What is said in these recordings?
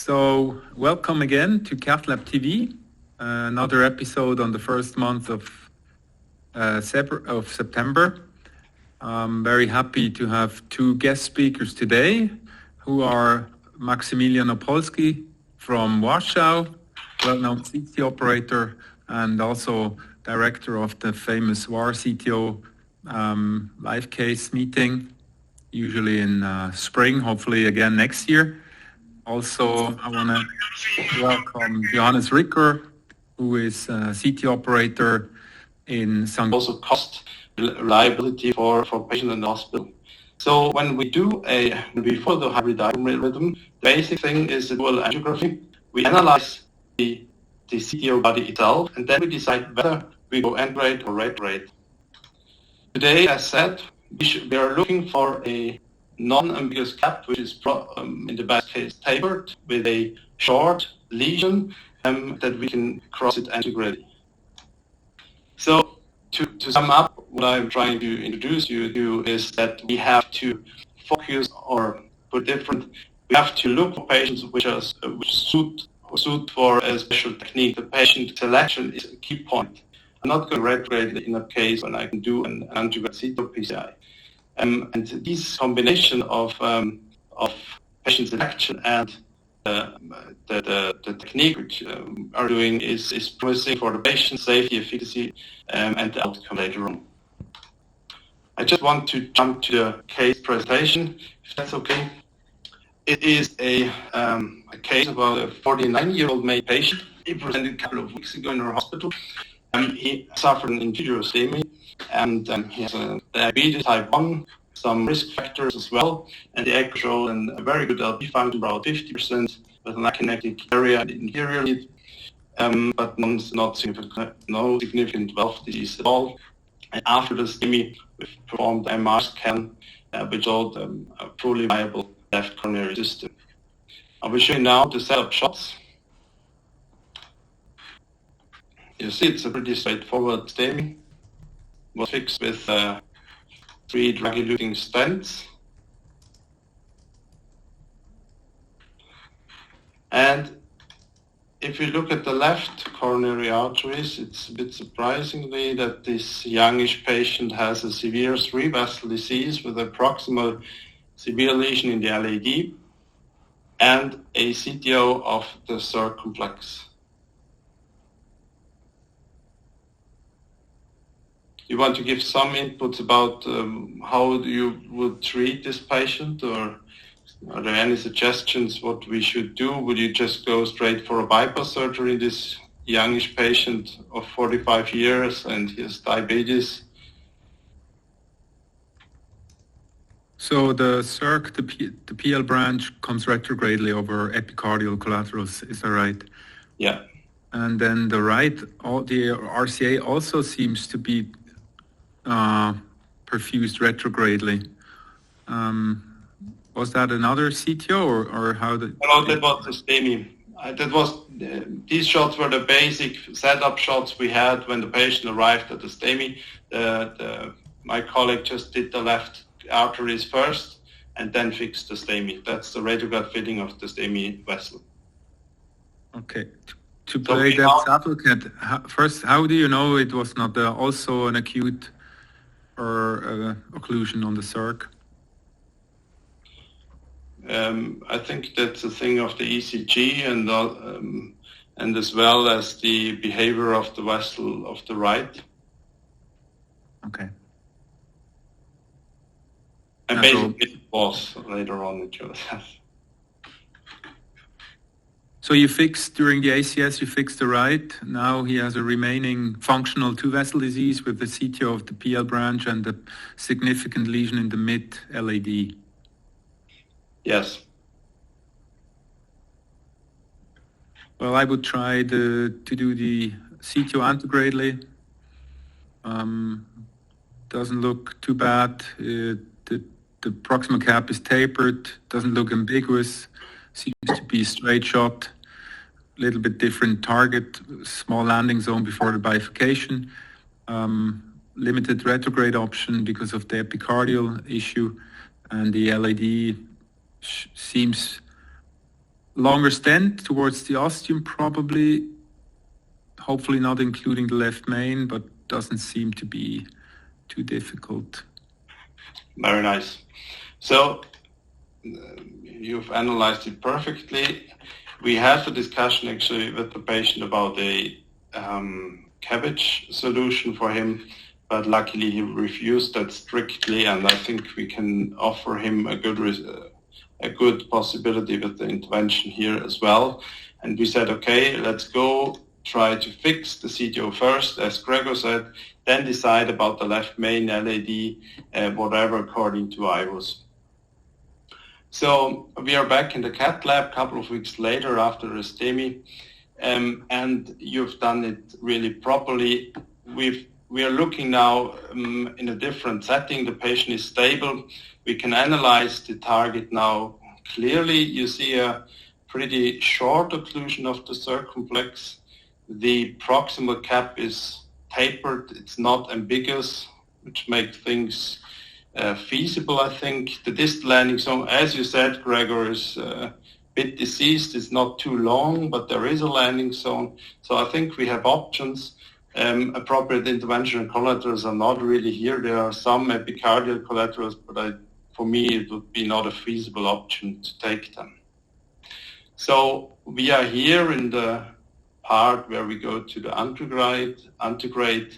So welcome again to Cath Lab TV, another episode on the first month of September. I'm very happy to have two guest speakers today, who are Maximilian Opolski from Warsaw, well-known CT operator, and also director of the famous WAR CTO live case meeting, usually in spring, hopefully again next year. Also, I want to welcome Johannes Ricker, who is a CT operator in St. Also cost reliability for patient in the hospital. So when we follow the hybrid algorithm, the basic thing is the dual angiography. We analyze the CTO body itself, and then we decide whether we go Antegrade or Retrograde. Today, as said, we are looking for a non-ambiguous cap, which is in the best case tapered with a short lesion that we can cross it antegrade. So to sum up, what I'm trying to introduce you to is that we have to focus, or put different, we have to look for patients which suit for a special technique. The patient selection is a key point. I'm not going to retrograde in a case when I can do an Antegrade CTO-PCI. And this combination of patient selection and the technique which are doing is promising for the patient safety, efficacy, and the outcome later on. I just want to jump to the case presentation, if that's okay. It is a case about a 49-year-old male patient. He presented a couple of weeks ago in our hospital. He suffered an inferior STEMI, and he has a diabetes type 1, some risk factors as well, and the echo showed a very good LP function, about 50%, with an akinetic area in the inferior lead, but no significant valve disease at all. And after the STEMI, we performed the MR scan, which showed a fully viable left coronary system. I will show you now the setup shots. You see it's a pretty straightforward STEMI. It was fixed with 3 drug-eluting stents. And if you look at the left coronary arteries, it's a bit surprisingly that this youngish patient has a severe 3-vessel disease with a proximal severe lesion in the LAD and a CTO of the circumflex. You want to give some inputs about how you would treat this patient, or are there any suggestions what we should do? Would you just go straight for a bypass surgery in this youngish patient of 45 years and he has diabetes? So the circ, the PL branch comes retrogradely over epicardial collaterals, is that right? Yeah. And then the right, the RCA also seems to be perfused retrogradely. Was that another CTO or how did? No, that was the STEMI. These shots were the basic setup shots we had when the patient arrived at the STEMI. My colleague just did the left arteries first and then fixed the STEMI. That's the Retrograde fitting of the STEMI vessel. Okay. To play devil's advocate, first, how do you know it was not also an acute or occlusion on the circ? I think that's a thing of the ECG and as well as the behavior of the vessel of the right. Okay. And basically it was later on it shows. So you fixed, during the ACS, you fixed the right. Now he has a remaining functional 2-vessel disease with the CTO of the PL branch and a significant lesion in the mid-LAD. Yes. Well, I would try to do the CTO antegradely. Doesn't look too bad. The proximal cap is tapered, doesn't look ambiguous, seems to be a straight shot. Little bit different target, small landing zone before the bifurcation, limited retrograde option because of the epicardial issue, and the LAD seems longer stent towards the ostium probably, hopefully not including the left main, but doesn't seem to be too difficult. Very nice. So you've analyzed it perfectly. We had a discussion actually with the patient about a cabbage solution for him, but luckily he refused that strictly, and I think we can offer him a good possibility with the intervention here as well. And we said, okay, let's go try to fix the CTO first, as Gregor said, then decide about the left main LAD, whatever according to IROS. So we are back in the cath lab a couple of weeks later after a STEMI, and you've done it really properly. We are looking now in a different setting. The patient is stable. We can analyze the target now clearly. You see a pretty short occlusion of the circumflex. The proximal cap is tapered. It's not ambiguous, which makes things feasible, I think. The distal landing zone, as you said, Gregor, is a bit diseased. It's not too long, but there is a landing zone. So I think we have options. Appropriate intervention collaterals are not really here. There are some epicardial collaterals, but for me, it would be not a feasible option to take them. So we are here in the part where we go to the Antegrade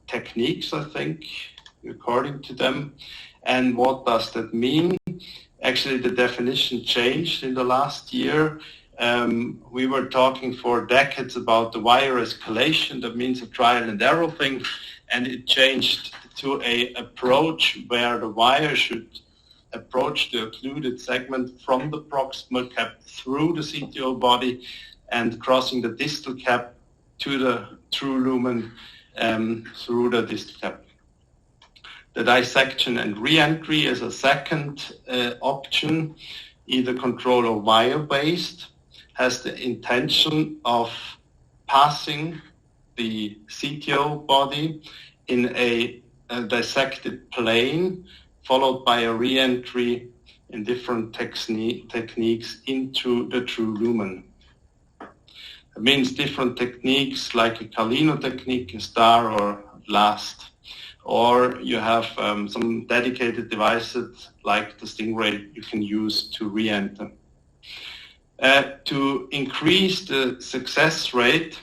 techniques, I think, according to them. And what does that mean? Actually, the definition changed in the last year. We were talking for decades about the wire escalation. That means a trial and error thing. And it changed to a approach where the wire should approach the occluded segment from the proximal cap through the CTO body and crossing the distal cap to the true lumen through the distal cap. The dissection and re-entry is a second option, either control or wire-based, has the intention of passing the CTO body in a dissected plane, followed by a re-entry in different techniques into the true lumen. It means different techniques like a Calino technique, a star or last. Or you have some dedicated devices like the Stingray you can use to re-enter. To increase the success rate,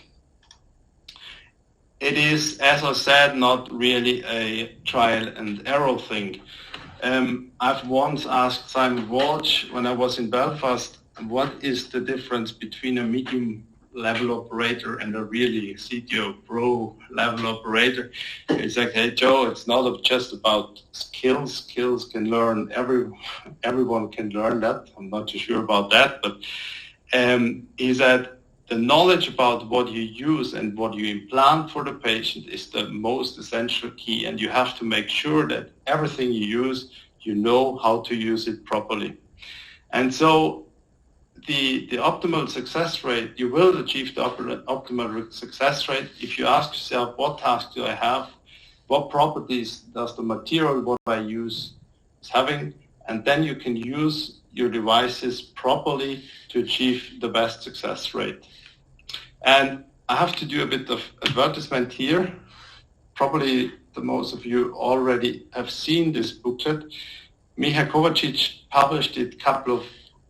it is, as I said, not really a trial and error thing. I've once asked Simon Walsh when I was in Belfast, what is the difference between a medium level operator and a really CTO pro level operator? It's like, hey Joe, it's not just about skills. Skills can learn, everyone can learn that. I'm not too sure about that, but he said the knowledge about what you use and what you implant for the patient is the most essential key, and you have to make sure that everything you use, you know how to use it properly. And so the optimal success rate, you will achieve the optimal success rate if you ask yourself, what task do I have? What properties does the material, what I use, is having? And then you can use your devices properly to achieve the best success rate. And I have to do a bit of advertisement here. Probably the most of you already have seen this booklet. Miha Kovacic published it a couple of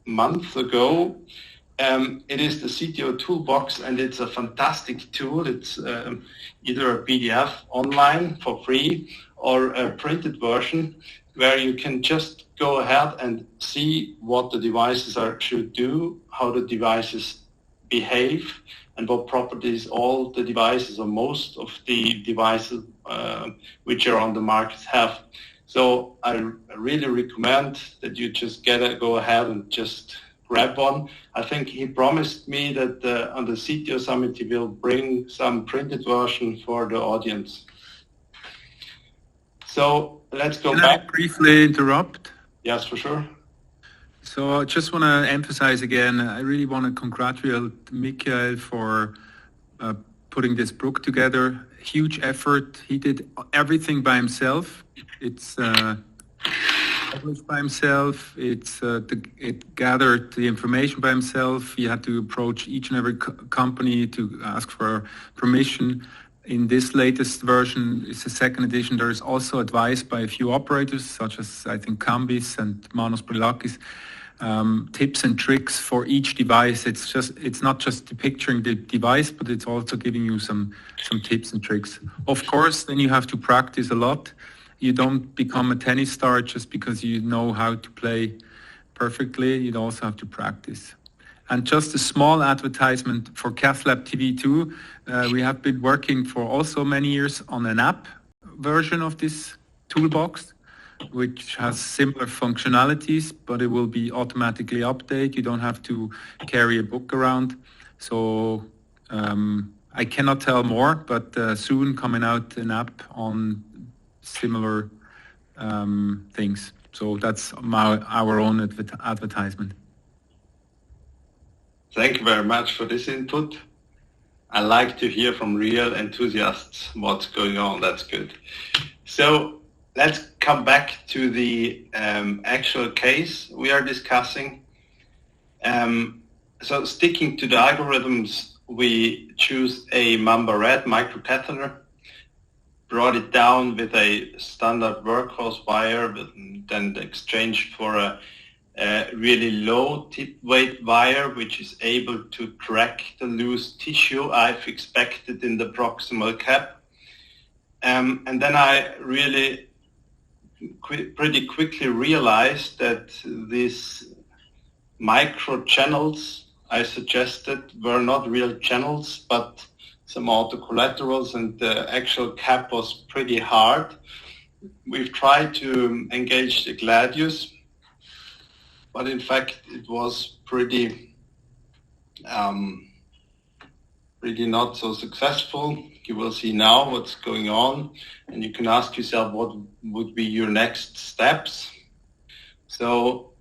months ago. It is the CTO toolbox, and it's a fantastic tool. It's either a PDF online for free or a printed version where you can just go ahead and see what the devices should do, how the devices behave, and what properties all the devices or most of the devices which are on the market have. So I really recommend that you just go ahead and just grab one. I think he promised me that on the CTO Summit he will bring some printed version for the audience. So let's go back. Can I briefly interrupt? Yes, for sure. So I just want to emphasize again, I really want to congratulate Michael for putting this book together. Huge effort. He did everything by himself. It's published by himself. It gathered the information by himself. He had to approach each and every company to ask for permission. In this latest version, it's the second edition. There is also advice by a few operators, such as I think Cambis and Manos Brilakis, tips and tricks for each device. It's not just depicting the device, but it's also giving you some tips and tricks. Of course, then you have to practice a lot. You don't become a tennis star just because you know how to play perfectly. You also have to practice. And just a small advertisement for CathLab TV 2. We have been working for also many years on an app version of this toolbox, which has similar functionalities, but it will be automatically updated. You don't have to carry a book around. So I cannot tell more, but soon coming out an app on similar things. So that's our own advertisement. Thank you very much for this input. I like to hear from real enthusiasts what's going on. That's good. So let's come back to the actual case we are discussing. So sticking to the algorithms, we choose a Mamba Red microcatheter, brought it down with a standard workhorse wire, then exchanged for a really low tip weight wire, which is able to crack the loose tissue I've expected in the proximal cap. And then I really pretty quickly realized that these micro channels I suggested were not real channels, but some autocollaterals, and the actual cap was pretty hard. We've tried to engage the gladius, but in fact it was pretty not so successful. You will see now what's going on, and you can ask yourself what would be your next steps. So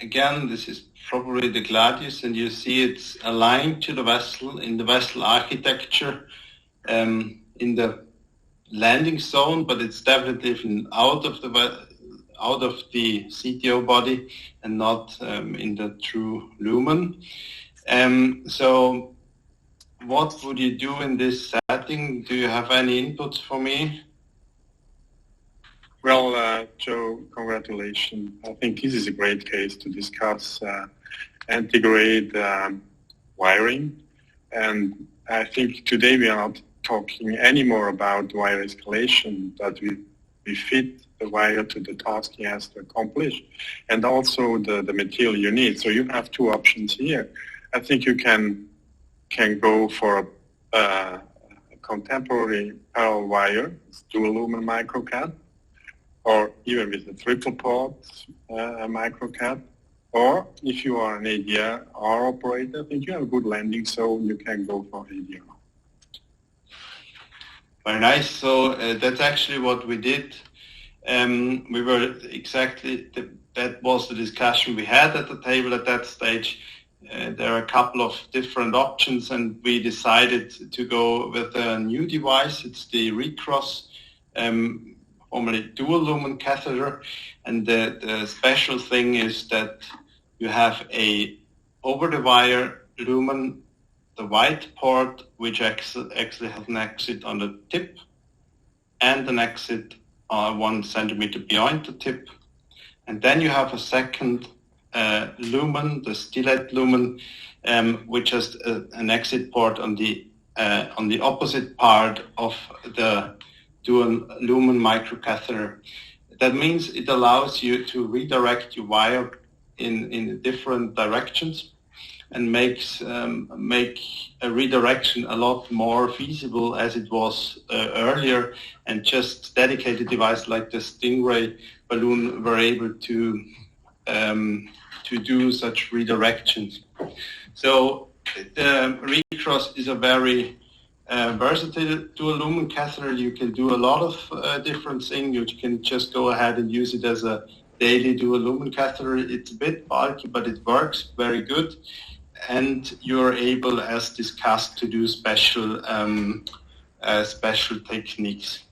again, this is probably the gladius, and you see it's aligned to the vessel in the vessel architecture in the landing zone, but it's definitely out of the CTO body and not in the true lumen. So what would you do in this setting? Do you have any inputs for me? Well, Joe, congratulations. I think this is a great case to discuss Antegrade wiring. And I think today we are not talking anymore about wire escalation, but we fit the wire to the task he has to accomplish, and also the material you need. So you have two options here. I think you can go for a contemporary parallel wire, dual lumen microcap, or even with a triple port microcap. Or if you are an ADR operator, I think you have a good landing, so you can go for ADR. Very nice. So that's actually what we did. We were that was the discussion we had at the table at that stage. There are a couple of different options, and we decided to go with a new device. It's the Recross, formerly dual lumen catheter. And the special thing is that you have over the wire lumen, the white port, which actually has an exit on the tip and an exit 1 centimeter beyond the tip. And then you have a second lumen, the stellate lumen, which has an exit port on the opposite part of the dual lumen microcatheter. That means it allows you to redirect your wire in different directions, and make a redirection a lot more feasible as it was earlier, and just dedicated device like the Stingray balloon were able to do such redirections. So the Recross is a very versatile dual lumen catheter. You can do a lot of different things. You can just go ahead and use it as a daily dual lumen catheter. It's a bit bulky, but it works very good. And you're able, as discussed, to do special techniques.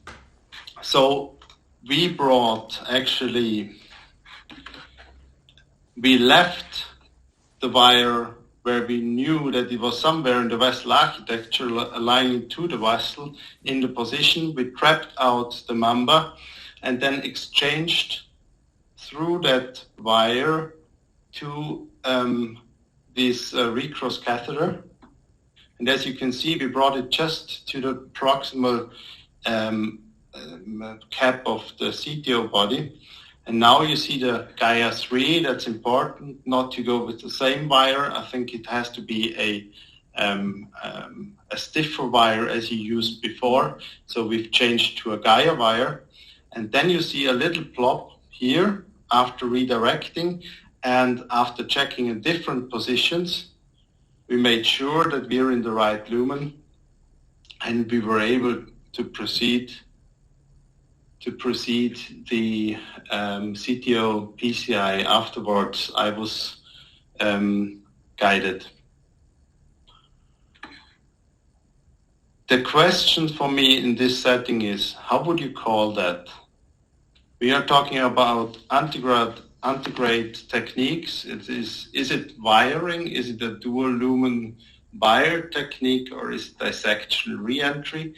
So we brought actually we left the wire where we knew that it was somewhere in the vessel architecture aligning to the vessel in the position. We trapped out the mamba and then exchanged through that wire to this recross catheter. And as you can see, we brought it just to the proximal cap of the CTO body. And now you see the Gaia 3. That's important not to go with the same wire. I think it has to be a stiffer wire as you used before. So we've changed to a Gaia wire. And then you see a little plop here after redirecting and after checking in different positions. We made sure that we're in the right lumen, and we were able to proceed the CTO-PCI afterwards. I was guided. The question for me in this setting is, how would you call that? We are talking about Antegrade techniques. Is it wiring? Is it a dual lumen wire technique, or is it dissection re-entry?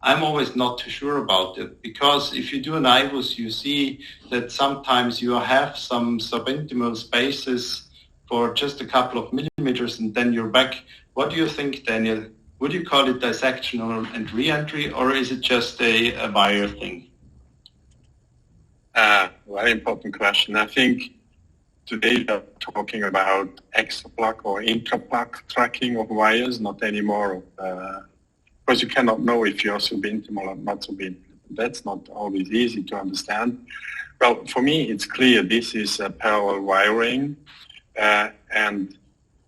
I'm always not too sure about it, because if you do an IVUS, you see that sometimes you have some subintimal spaces for just a couple of millimeters and then you're back. What do you think, Daniel? Would you call it dissection and re-entry, or is it just a wire thing? Very important question. I think today we are talking about extra-plug or intra-plug tracking of wires, not anymore. Because you cannot know if you are subintimal or not subintimal. That's not always easy to understand. Well, for me, it's clear this is a parallel wiring, and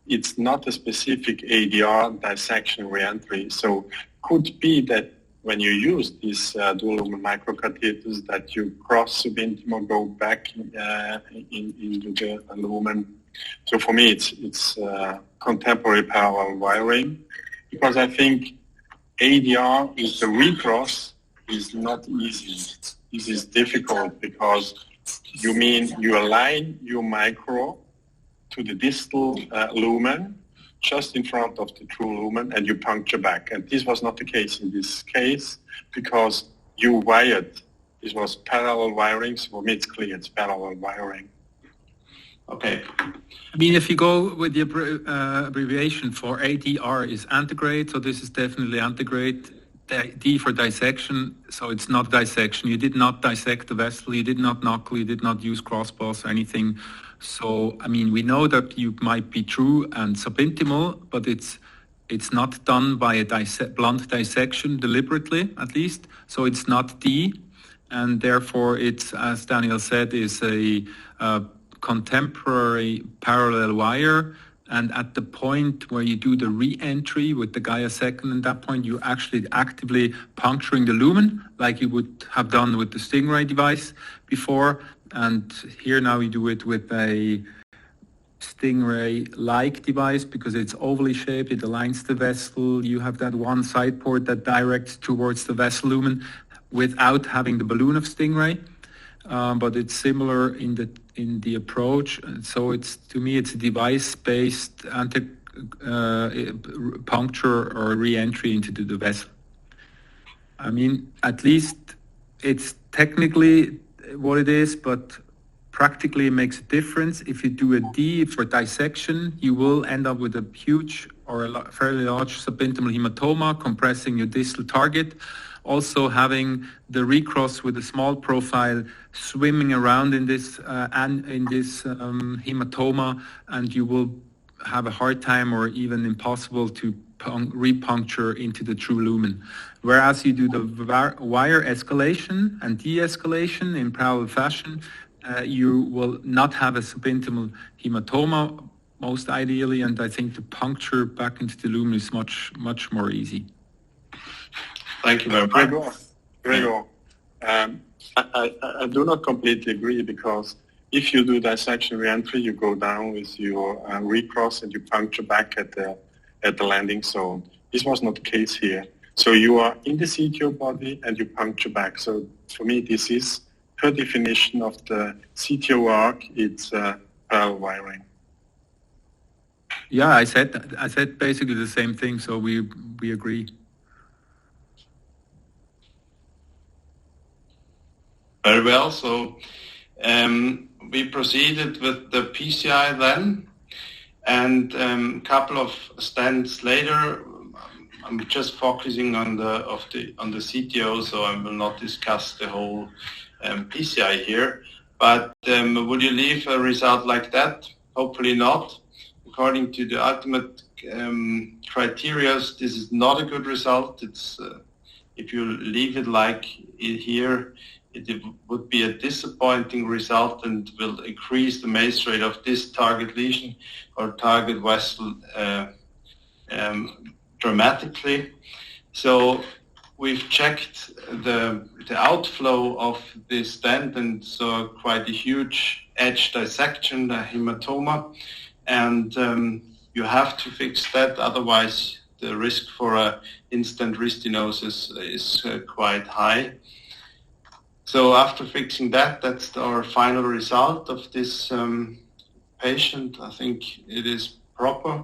it's not a specific ADR dissection reentry. So could be that when you use these dual lumen microcatheters, that you cross subintimal, go back into the lumen. So for me, it's contemporary parallel wiring, because I think ADR with the recross is not easy. This is difficult because you align your micro to the distal lumen just in front of the true lumen, and you puncture back. And this was not the case in this case because you wired. This was parallel wiring, so for me it's clear it's parallel wiring. Okay. I mean, if you go with the abbreviation for ADR is Antegrade, so this is definitely Antegrade. D for dissection, so it's not dissection. You did not dissect the vessel, you did not knuckle, you did not use crossbars or anything. So, I mean, we know that you might be true and subintimal, but it's not done by a blunt dissection deliberately, at least. So it's not D, and therefore it's, as Daniel said, is a contemporary parallel wire. And at the point where you do the re-entry with the Gaia second, at that point you're actually actively puncturing the lumen like you would have done with the Stingray device before. And here now we do it with a Stingray-like device because it's ovally shaped, it aligns the vessel. You have that one side port that directs towards the vessel lumen without having the balloon of Stingray. But it's similar in the approach. And so it's, to me, it's a device-based puncture or re-entry into the vessel. I mean, at least it's technically what it is, but practically it makes a difference. If you do a D for dissection, you will end up with a huge or a fairly large subintimal hematoma compressing your distal target. Also having the recross with a small profile swimming around in this hematoma, and you will have a hard time or even impossible to repuncture into the true lumen. Whereas you do the wire escalation and de-escalation in parallel fashion, you will not have a subintimal hematoma most ideally, and I think the puncture back into the lumen is much more easy. Thank you very much. Gregor, I do not completely agree, because if you do dissection re-entry, you go down with your recross and you puncture back at the landing zone. This was not the case here. So you are in the CTO body and you puncture back. So for me, this is per definition of the CTO arc. It's parallel wiring. Yeah, I said basically the same thing, so we agree. Very well. So we proceeded with the PCI then, and a couple of stents later, I'm just focusing on the CTO, so I will not discuss the whole PCI here. But would you leave a result like that? Hopefully not. According to the ultimate criteria, this is not a good result. It's if you leave it like here, it would be a disappointing result and will increase the MACE rate of this target lesion or target vessel dramatically. So we've checked the outflow of this stent and saw quite a huge edge dissection, the hematoma, and you have to fix that, otherwise the risk for an instant restenosis is quite high. So after fixing that, that's our final result of this patient. I think it is proper,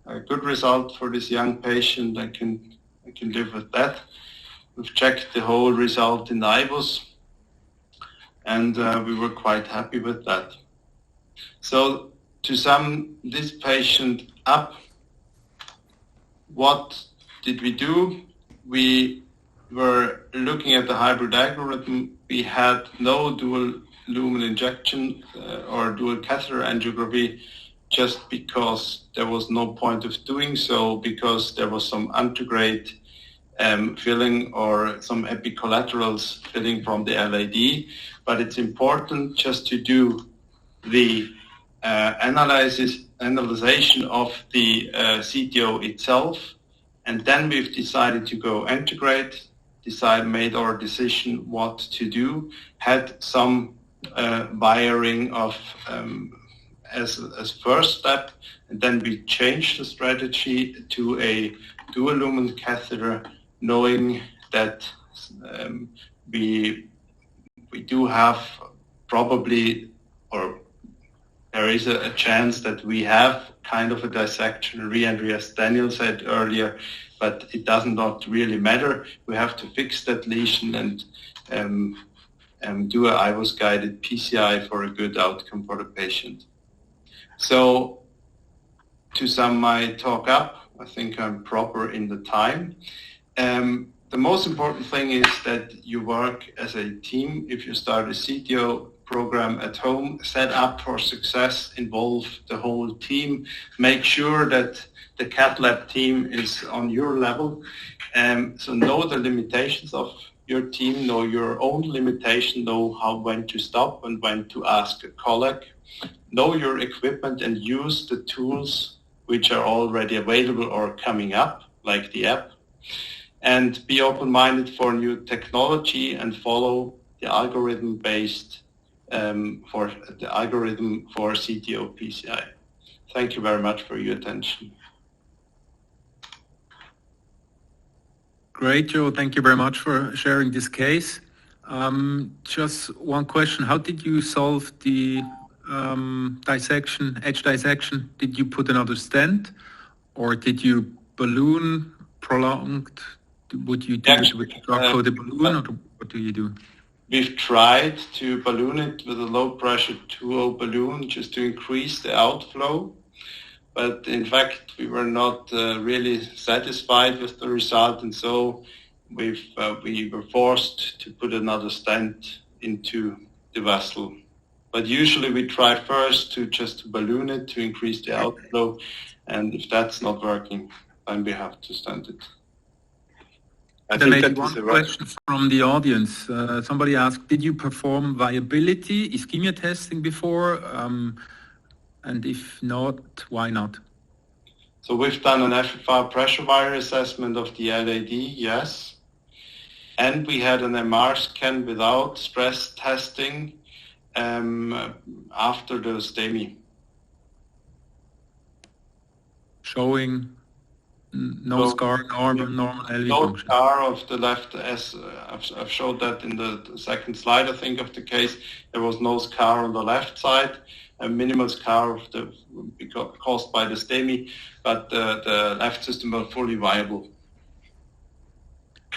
a good result for this young patient. I can live with that. We've checked the whole result in the IVUS, and we were quite happy with that. So to sum this patient up, what did we do? We were looking at the hybrid algorithm. We had no dual lumen injection or dual catheter angiography, just because there was no point of doing so, because there was some antegrade filling or some epicollaterals filling from the LAD. But it's important just to do the analyzation of the CTO itself, and then we've decided to go Antegrade, made our decision what to do, had some wiring of as first step, and then we changed the strategy to a dual lumen catheter, knowing that we do have probably, or there is a chance that we have kind of a dissection re-entry, as Daniel said earlier, but it does not really matter. We have to fix that lesion and do a IVUS-guided PCI for a good outcome for the patient. So to sum my talk up, I think I'm proper in the time. The most important thing is that you work as a team. If you start a CTO program at home, set up for success, involve the whole team, make sure that the cath lab team is on your level. So know the limitations of your team, know your own limitation, know when to stop and when to ask a colleague. Know your equipment and use the tools which are already available or coming up, like the app. And be open-minded for new technology and follow the algorithm-based for CTO-PCI. Thank you very much for your attention. Great, Joe. Thank you very much for sharing this case. Just one question. How did you solve the edge dissection? Did you put another stent, or did you balloon prolonged? Would you do it with a drug-coated balloon, or what do you do? We've tried to balloon it with a low-pressure 2.0 balloon just to increase the outflow. But in fact, we were not really satisfied with the result, and so we were forced to put another stent into the vessel. But usually we try first to just balloon it to increase the outflow, and if that's not working, then we have to stent it. There may be one question from the audience. Somebody asked, did you perform viability, ischemia testing before? And if not, why not? So we've done an FFR pressure wire assessment of the LAD, yes. And we had an MR scan without stress testing after the STEMI. Showing no scar, normal LV no function. No scar of the left, as I've showed that in the second slide, I think, of the case. There was no scar on the left side. a minimal scar caused by the STEMI, but the left system was fully viable.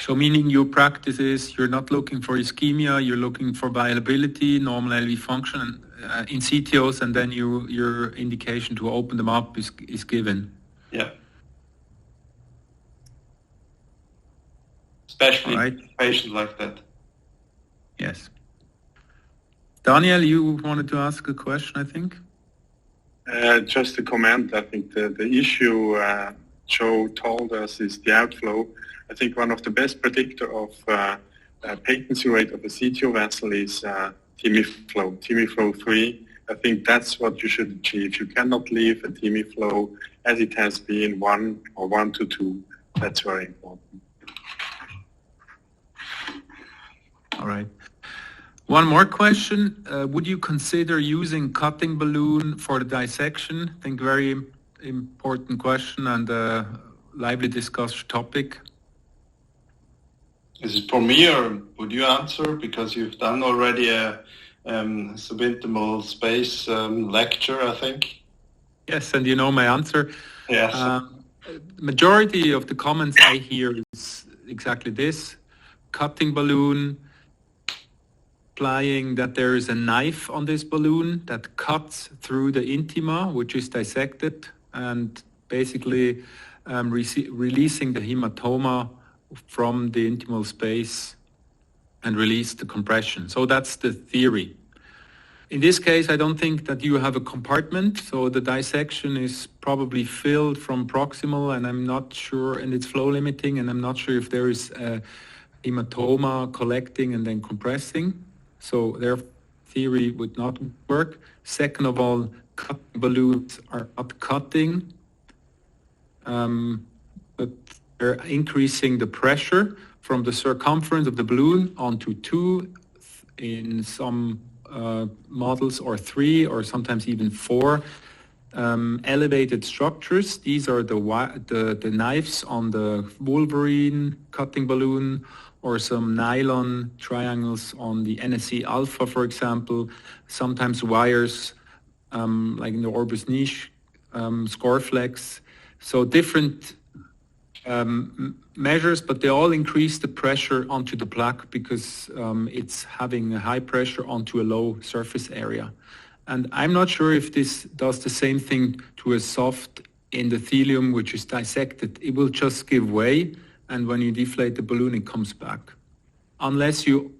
So meaning your practice is you're not looking for ischemia, you're looking for viability, normal LV function in CTOs, and then your indication to open them up is given. Yeah. Especially right. patients like that. Yes. Daniel, you wanted to ask a question, I think? Just a comment. I think the issue Joe told us is the outflow. I think one of the best predictor of patency rate of a CTO vessel is TIMI flow, TIMI flow 3. I think that's what you should achieve. You cannot leave a TIMI flow as it has been 1 or 1 to 2. That's very important. All right. One more question. Would you consider using cutting balloon for the dissection? I think very important question and a lively discussed topic. Is it for me or would you answer? Because you've done already a subintimal space lecture, I think. Yes, and you know my answer. Yes. Majority of the comments I hear is exactly this. Cutting balloon, implying that there is a knife on this balloon that cuts through the intima, which is dissected, and basically releasing the hematoma from the intimal space and release the compression. So that's the theory. In this case, I don't think that you have a compartment, so the dissection is probably filled from proximal, and I'm not sure, and it's flow limiting, and I'm not sure if there is a hematoma collecting and then compressing. So their theory would not work. Second of all, cutting balloons are not cutting, but they're increasing the pressure from the circumference of the balloon onto 2, in some models, or 3, or sometimes even 4 elevated structures. These are the knives on the Wolverine cutting balloon, or some nylon triangles on the NSC alpha, for example, sometimes wires like in the Orbis niche, Scoreflex. So different measures, but they all increase the pressure onto the plaque because it's having a high pressure onto a low surface area. And I'm not sure if this does the same thing to a soft endothelium, which is dissected. It will just give way, and when you deflate the balloon, it comes back. Unless you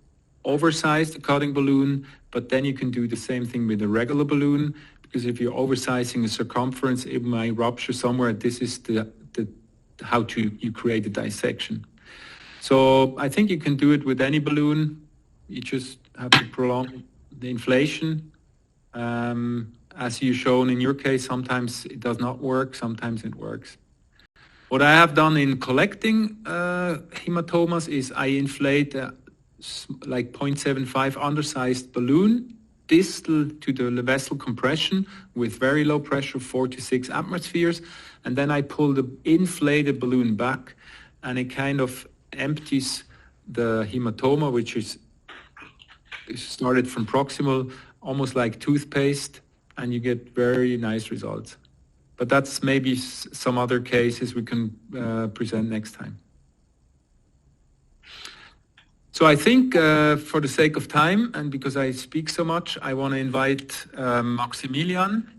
oversize the cutting balloon, but then you can do the same thing with a regular balloon, because if you're oversizing a circumference, it might rupture somewhere. This is how you create a dissection. So I think you can do it with any balloon. You just have to prolong the inflation. As you shown in your case, sometimes it does not work, sometimes it works. What I have done in collecting hematomas is I inflate like 0.75 undersized balloon distal to the vessel compression with very low pressure, 4 to 6 atmospheres, and then I pull the inflated balloon back, and it kind of empties the hematoma, which is started from proximal, almost like toothpaste, and you get very nice results. But that's maybe some other cases we can present next time. So I think for the sake of time, and because I speak so much, I want to invite Maximilian.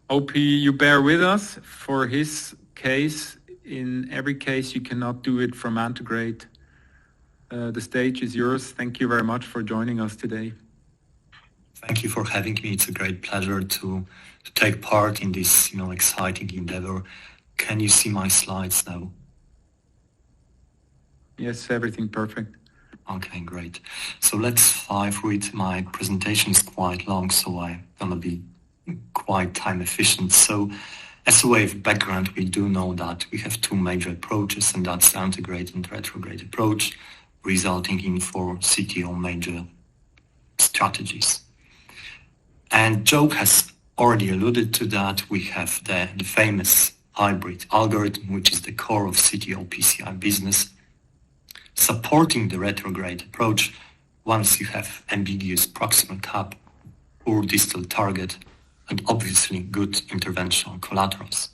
Hope you bear with us for his case. In every case, you cannot do it from Antegrade. The stage is yours. Thank you very much for joining us today. Thank you for having me. It's a great pleasure to take part in this, exciting endeavor. Can you see my slides now? Yes, everything perfect. Okay, great. So let's fly through it. My presentation is quite long, so I'm going to be quite time efficient. So as a way of background, we do know that we have 2 major approaches, and that's the Antegrade and Retrograde approach, resulting in 4 CTO major strategies. And Joe has already alluded to that. We have the famous hybrid algorithm, which is the core of CTO-PCI business, supporting the retrograde approach once you have ambiguous proximal cap poor distal target, and obviously good interventional collaterals.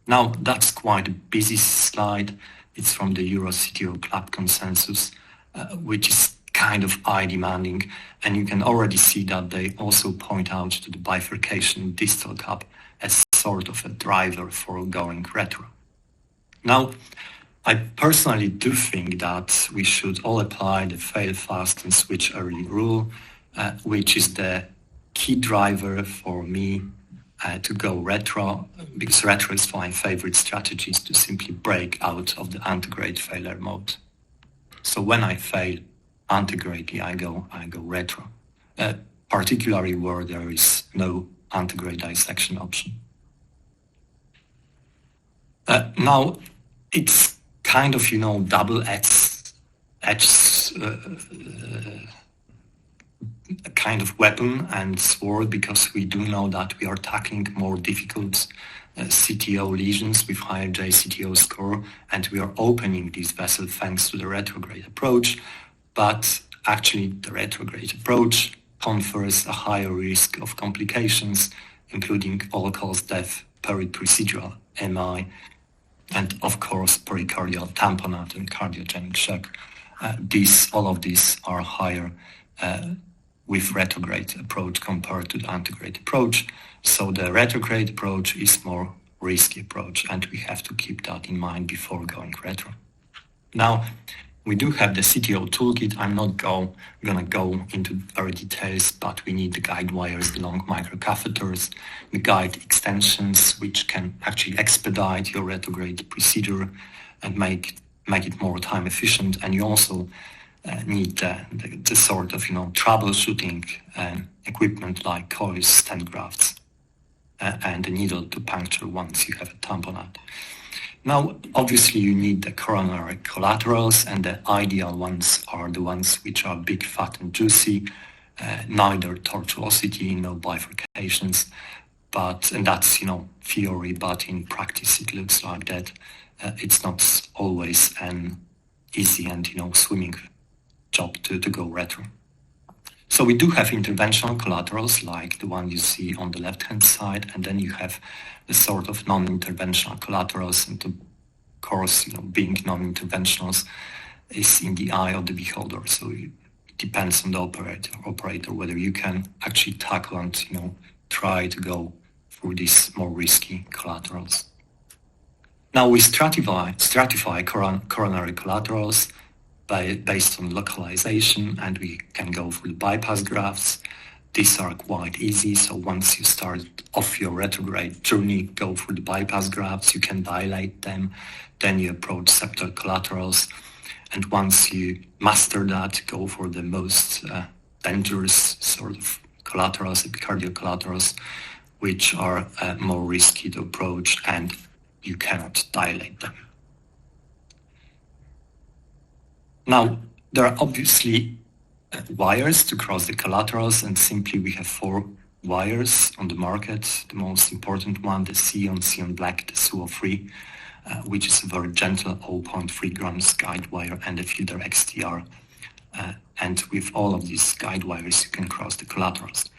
Now, that's quite a busy slide. It's from the Euro CTO Club consensus, which is kind of eye-demanding, and you can already see that they also point out to the bifurcation distal cup as sort of a driver for going retro. Now, I personally do think that we should all apply the fail fast and switch early rule, which is the key driver for me to go retro, because retro is my favorite strategy, is to simply break out of the antegrade failure mode. So when I fail antegradely, I go retro, particularly where there is no antegrade dissection option. Now, it's kind of, double-edged kind of weapon and sword, because we do know that we are tackling more difficult CTO lesions with higher JCTO score, and we are opening this vessel thanks to the retrograde approach. But actually, the retrograde approach confers a higher risk of complications, including all-cause death, periprocedural MI, and of course pericardial tamponade and cardiogenic shock. All of these are higher with retrograde approach compared to the antegrade approach. So the retrograde approach is more risky approach, and we have to keep that in mind before going retro. Now, we do have the CTO toolkit. I'm not gonna go into very details, but we need the guide wires, the long microcatheters, the guide extensions, which can actually expedite your retrograde procedure and make it more time efficient. And you also need the sort of troubleshooting equipment like coils, stent grafts, and a needle to puncture once you have a tamponade. Now, obviously, you need the coronary collaterals, and the ideal ones are the ones which are big, fat, and juicy, neither tortuosity, no bifurcations, and that's theory, but in practice it looks like that. It's not always an easy and swimming job to go retro. So we do have interventional collaterals like the one you see on the left-hand side, and then you have the sort of non-interventional collaterals, and of course, being non-interventionals is in the eye of the beholder. So it depends on the operator whether you can actually tackle and try to go through these more risky collaterals. Now we stratify coronary collaterals based on localization, and we can go through the bypass grafts. These are quite easy, so once you start off your retrograde journey, go through the bypass grafts, you can dilate them, then you approach septal collaterals, and once you master that, go for the most dangerous sort of collaterals, epicardial collaterals, which are more risky to approach, and you cannot dilate them. Now, there are obviously wires to cross the collaterals, and simply we have 4 wires on the market. The most important one, the Sion Black, the SUO3, which is a very gentle 0.3 grams guide wire and a filter XTR. And with all of these guide wires, you can cross the collaterals.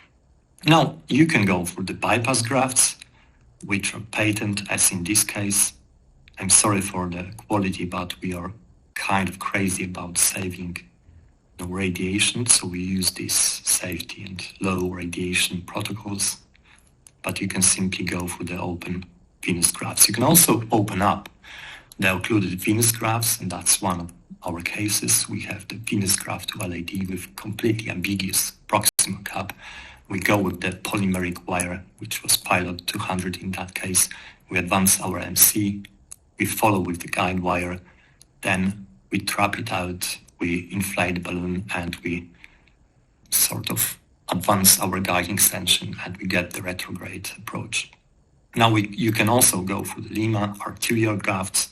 Now, you can go for the bypass grafts, which are patent, as in this case. I'm sorry for the quality, but we are kind of crazy about saving radiation, so we use these safety and low radiation protocols, but you can simply go for the open venous grafts. You can also open up the occluded venous grafts, and that's one of our cases. We have the venous graft to LAD with completely ambiguous proximal cap. We go with the polymeric wire, which was pilot 200 in that case. We advance our MC, we follow with the guide wire, then we trap it out, we inflate the balloon, and we sort of advance our guide extension, and we get the retrograde approach. Now you can also go for the Lima arterial grafts.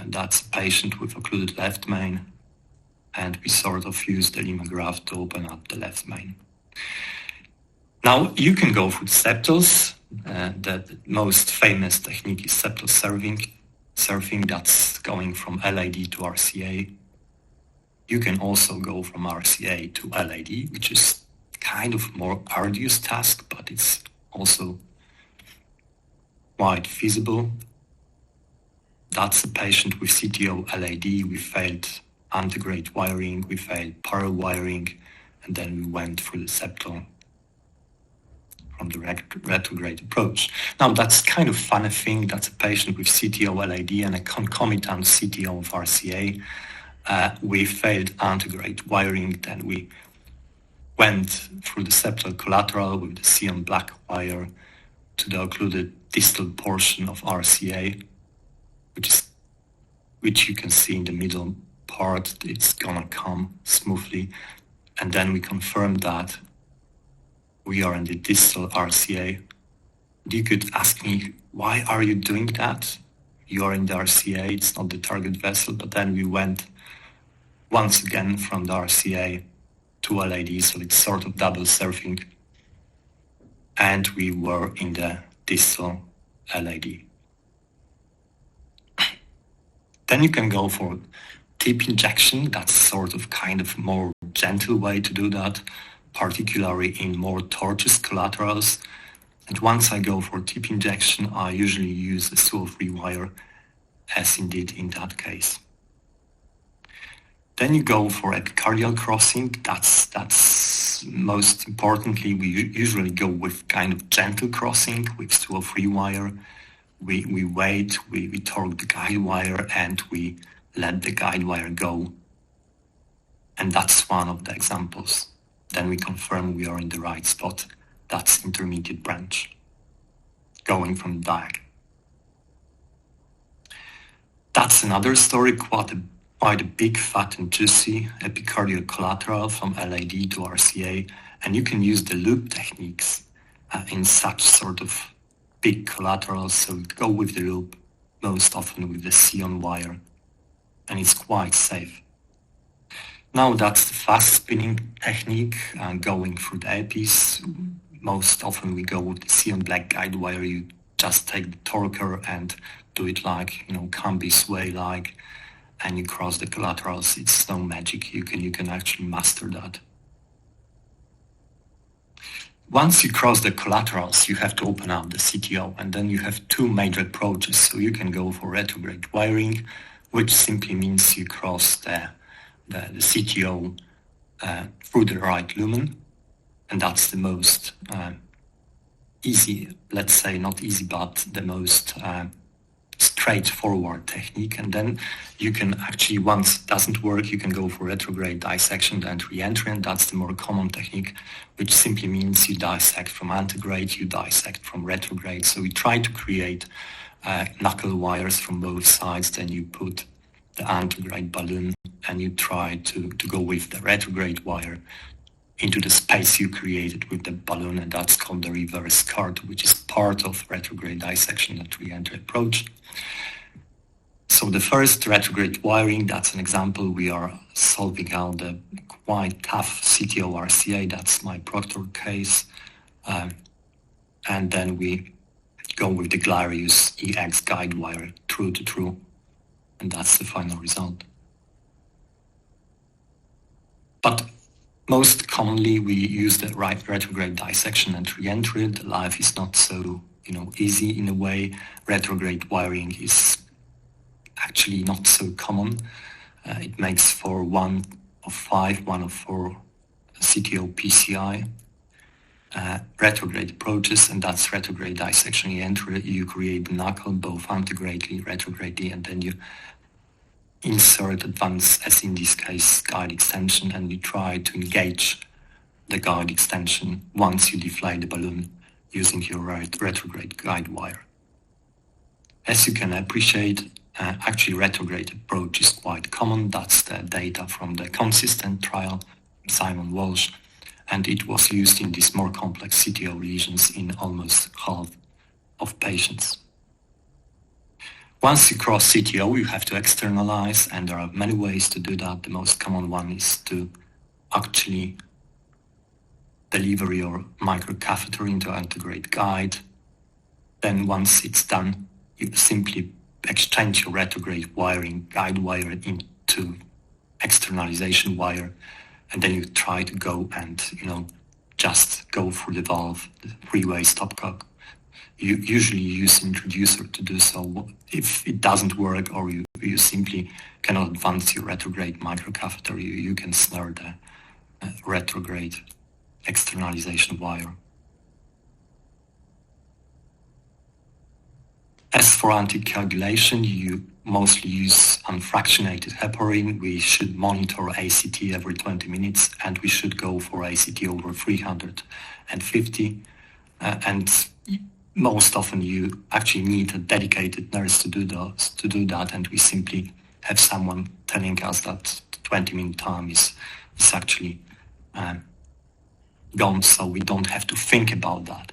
That's a patient with occluded left main, and we sort of use the Lima graft to open up the left main. Now you can go for the septals. The most famous technique is septal surfing, that's going from LAD to RCA. You can also go from RCA to LAD, which is kind of more arduous task, but it's also quite feasible. That's a patient with CTO-LAD. We failed antegrade wiring, we failed parallel wiring, and then we went through the septal from the retrograde approach. Now, that's kind of funny thing. That's a patient with CTO-LAD and a concomitant CTO of RCA. We failed antegrade wiring, then we went through the septal collateral with the Sion black wire to the occluded distal portion of RCA, which you can see in the middle part. It's gonna come smoothly. And then we confirm that we are in the distal RCA. You could ask me, why are you doing that? You are in the RCA, it's not the target vessel. But then we went once again from the RCA to LAD, so it's sort of double surfing. And we were in the distal LAD. Then you can go for tip injection. That's sort of kind of more gentle way to do that, particularly in more tortuous collaterals. And once I go for tip injection, I usually use a SUO3 wire, as indeed in that case. Then you go for epicardial crossing. That's most importantly, we usually go with kind of gentle crossing with SUO3 wire. We wait, we torque the guide wire, and we let the guide wire go. And that's one of the examples. Then we confirm we are in the right spot. That's intermediate branch, going from diag. That's another story, quite a big, fat and juicy epicardial collateral from LAD to RCA. And you can use the loop techniques in such sort of big collaterals, so go with the loop, most often with the Sion wire, and it's quite safe. Now that's the fast spinning technique, going through the epis. Most often we go with the Sion black guide wire. You just take the torquer and do it like, Cambi sway like, and you cross the collaterals. It's no magic. You can actually master that. Once you cross the collaterals, you have to open up the CTO, and then you have two major approaches. So you can go for retrograde wiring, which simply means you cross the CTO through the right lumen, and that's the most easy, let's say not easy, but the most straightforward technique. And then you can actually, once it doesn't work, you can go for retrograde dissection and re-entry, and that's the more common technique, which simply means you dissect from antegrade, you dissect from retrograde. So we try to create knuckle wires from both sides, then you put the antegrade balloon and you try to go with the retrograde wire into the space you created with the balloon, and that's called the reverse cart, which is part of retrograde dissection and re-entry approach. So the first retrograde wiring, that's an example. We are solving out the quite tough CTO RCA, that's my Proctor case. And then we go with the Glarius EX guide wire true to true, and that's the final result. But most commonly, we use the right retrograde dissection and re-entry. The life is not so, easy in a way. Retrograde wiring is actually not so common. It makes for 1 of 5, 1 of 4 CTO-PCI retrograde approaches, and that's retrograde dissection re-entry. You create the knuckle, both antegradely, retrogradely, and then you insert advanced, as in this case, guide extension, and you try to engage the guide extension once you deflate the balloon using your right retrograde guide wire. As you can appreciate, actually retrograde approach is quite common. That's the data from the consistent trial, Simon Walsh, and it was used in these more complex CTO lesions in almost half of patients. Once you cross CTO, you have to externalize, and there are many ways to do that. The most common one is to actually deliver your microcatheter into antegrade guide. Then once it's done, you simply exchange your retrograde wiring, guide wire, into externalization wire, and then you try to go and, just go through the valve, the three-way stopcock. You usually use an introducer to do so. If it doesn't work or you simply cannot advance your retrograde microcatheter, you can snare the retrograde externalization wire. As for anticoagulation, you mostly use unfractionated heparin. We should monitor ACT every 20 minutes, and we should go for ACT over 350. And most often you actually need a dedicated nurse to do that, and we simply have someone telling us that 20-minute time is actually gone, so we don't have to think about that.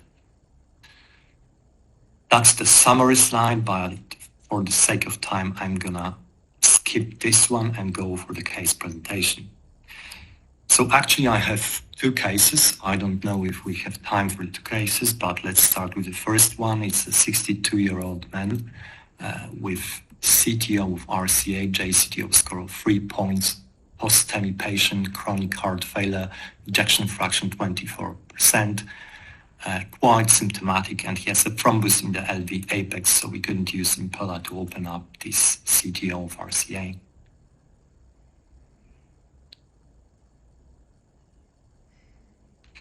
That's the summary slide, but for the sake of time, I'm gonna skip this one and go for the case presentation. So actually I have two cases. I don't know if we have time for the two cases, but let's start with the first one. It's a 62-year-old man with CTO of RCA, JCTO score of 3 points, post-STEMI patient, chronic heart failure, ejection fraction 24%, quite symptomatic, and he has a thrombus in the LV apex, so we couldn't use Impella to open up this CTO of RCA.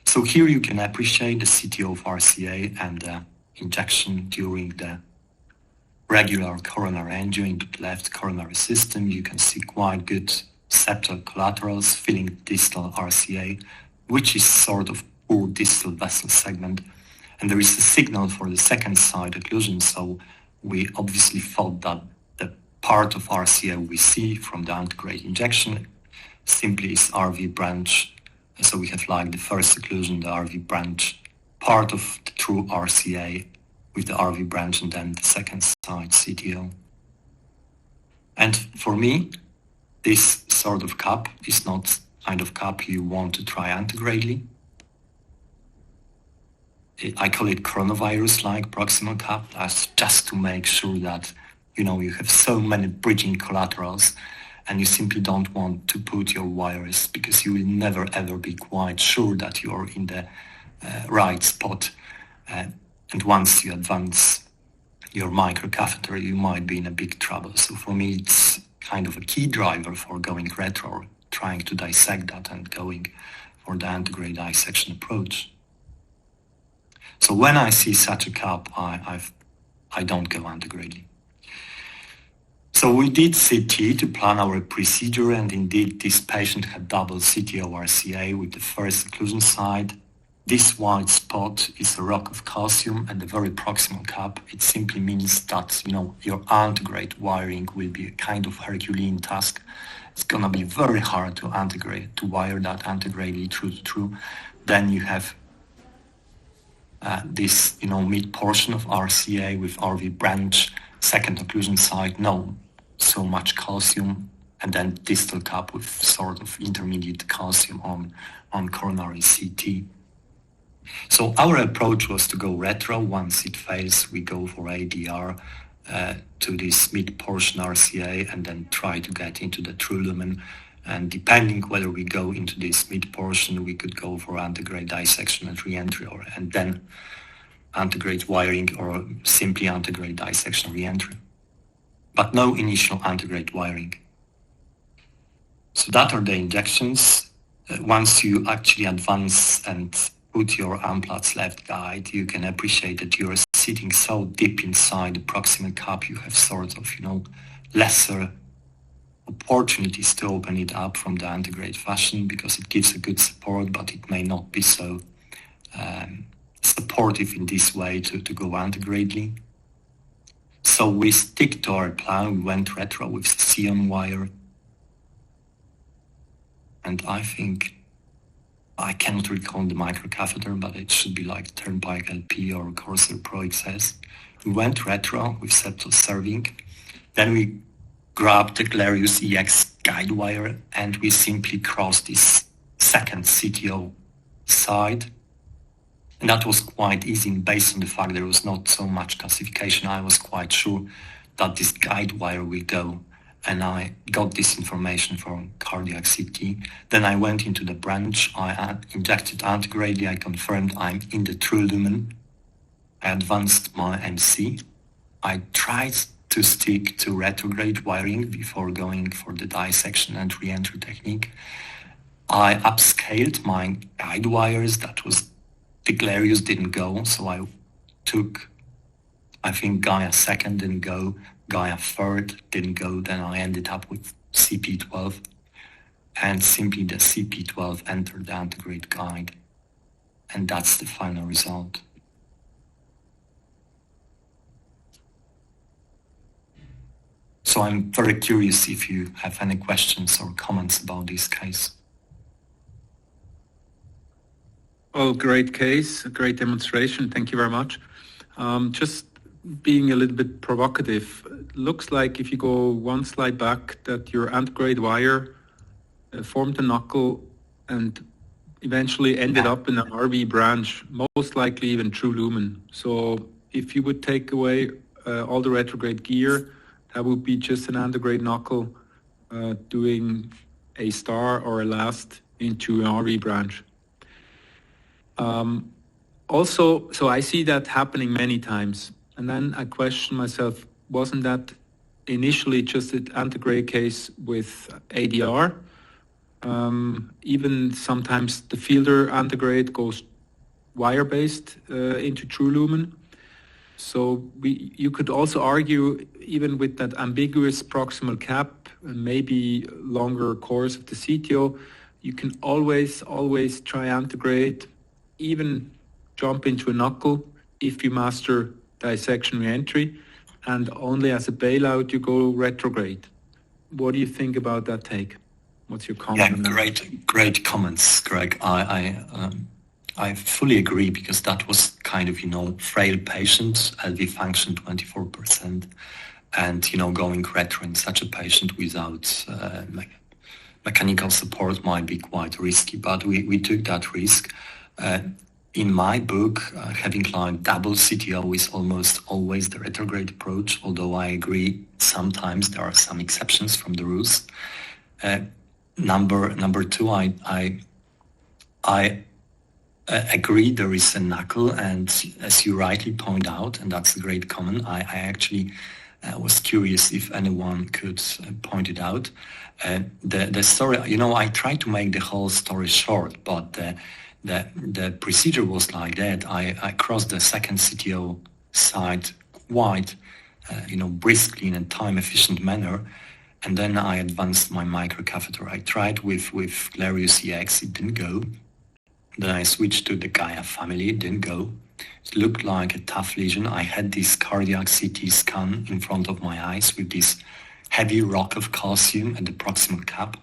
So here you can appreciate the CTO of RCA and the injection during the regular coronary angio into the left coronary system. You can see quite good septal collaterals filling distal RCA, which is sort of poor distal vessel segment. And there is a signal for the second side occlusion, so we obviously thought that the part of RCA we see from the antegrade injection simply is RV branch. So we have like the first occlusion, the RV branch, part of the true RCA with the RV branch, and then the second side CTO. And for me, this sort of cup is not kind of cup you want to try antegradely. I call it coronavirus-like proximal cup. That's just to make sure that, you have so many bridging collaterals and you simply don't want to put your wires, because you will never ever be quite sure that you're in the right spot. And once you advance your microcatheter, you might be in a big trouble. So for me, it's kind of a key driver for going retro, trying to dissect that and going for the antegrade dissection approach. So when I see such a cup, I don't go antegradely. So we did CT to plan our procedure, and indeed this patient had double CTO RCA with the first occlusion side. This white spot is a rock of calcium and a very proximal cup. It simply means that, your antegrade wiring will be a kind of Herculean task. It's gonna be very hard to wire that antegradely true. Then you have this, mid portion of RCA with RV branch, second occlusion side, no so much calcium, and then distal cup with sort of intermediate calcium on coronary CT. So our approach was to go retro. Once it fails, we go for ADR to this mid portion RCA and then try to get into the true lumen. And depending whether we go into this mid portion, we could go for antegrade dissection and re-entry, and then antegrade wiring, or simply antegrade dissection re-entry. But no initial antegrade wiring. So that are the injections. Once you actually advance and put your Amplatz left guide, you can appreciate that you're sitting so deep inside the proximal cup, you have sort of, lesser opportunities to open it up from the antegrade fashion, because it gives a good support, but it may not be so supportive in this way to go antegradely. So we stick to our plan. We went retro with the Xeon wire. And I think, I cannot recall the microcatheter, but it should be like Turnpike LP or Corsair Pro XS. We went retro with septal serving. Then we grabbed the Glarius EX guide wire and we simply crossed this second CTO side. And that was quite easy, based on the fact there was not so much calcification. I was quite sure that this guide wire will go and I got this information from cardiac CT. Then I went into the branch, I injected Antegrade, I confirmed I'm in the true lumen. I advanced my MC. I tried to stick to retrograde wiring before going for the dissection and re-entry technique. I upscaled my guide wires, that was, the Glarius didn't go, so I took, I think Gaia 2nd didn't go, Gaia 3rd didn't go, then I ended up with CP12, and simply the CP12 entered the Antegrade guide, and that's the final result. So I'm very curious if you have any questions or comments about this case. Well, great case, a great demonstration. Thank you very much. Just being a little bit provocative, looks like if you go one slide back that your Antegrade wire formed a knuckle and eventually ended up in an RV branch, most likely even true lumen. So if you would take away all the retrograde gear, that would be just an Antegrade knuckle doing a star or a last into an RV branch. Also, so I see that happening many times. And then I question myself, wasn't that initially just an Antegrade case with ADR? Even sometimes the fielder Antegrade goes wire-based into true lumen. So you could also argue, even with that ambiguous proximal cap, maybe longer course of the CTO, you can always try Antegrade, even jump into a knuckle if you master dissection reentry, and only as a bailout you go retrograde. What do you think about that take? What's your comment? Yeah, great comments, Greg. I fully agree, because that was kind of, frail patient, LV function 24%, and, going retro in such a patient without mechanical support might be quite risky, but we took that risk. In my book, having climbed double CTO is almost always the retrograde approach, although I agree sometimes there are some exceptions from the rules. Number two, I agree there is a knuckle, and as you rightly point out, and that's a great comment, I actually was curious if anyone could point it out. The story, I tried to make the whole story short, but the procedure was like that. I crossed the second CTO side quite, briskly in a time-efficient manner, and then I advanced my microcatheter. I tried with Glarius EX, it didn't go. Then I switched to the Gaia family, it didn't go. It looked like a tough lesion. I had this cardiac CT scan in front of my eyes with this heavy rock of calcium at the proximal cap.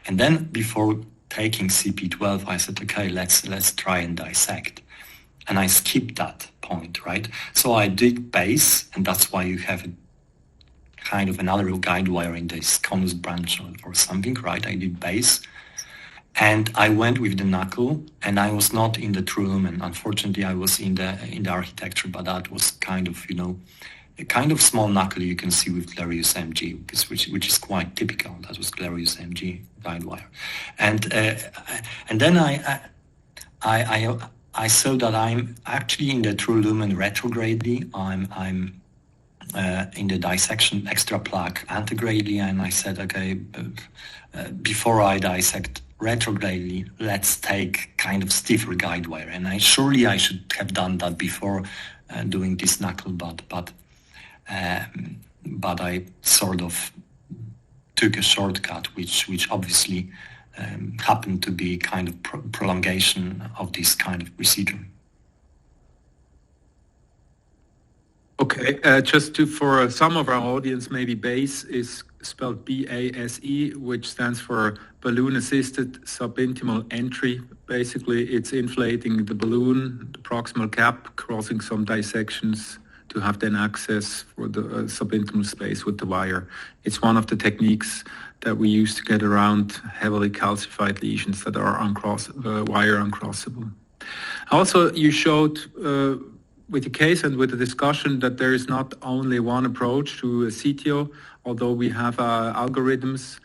And then before taking CP12, I said, okay, let's try and dissect. And I skipped that point, right? So I did base, and that's why you have a kind of another guide wire in this conus branch or something, right? I did base. And I went with the knuckle, and I was not in the true lumen. Unfortunately, I was in the architecture, but that was kind of, a kind of small knuckle you can see with Glarius MG, which is quite typical. That was Glarius MG guide wire. And then I saw that I'm actually in the true lumen retrogradely. I'm in the dissection extra plaque antegradely, and I said, okay, before I dissect retrogradely, let's take kind of stiffer guide wire. And I should have done that before doing this knuckle, but I sort of took a shortcut, which obviously happened to be kind of prolongation of this kind of procedure. Okay, just for some of our audience, maybe BASE is spelled B-A-S-E, which stands for balloon-assisted subintimal entry. Basically, it's inflating the balloon, the proximal cap, crossing some dissections to have then access for the subintimal space with the wire. It's one of the techniques that we use to get around heavily calcified lesions that are wire uncrossable. Also, you showed with the case and with the discussion that there is not only one approach to a CTO, although we have algorithms,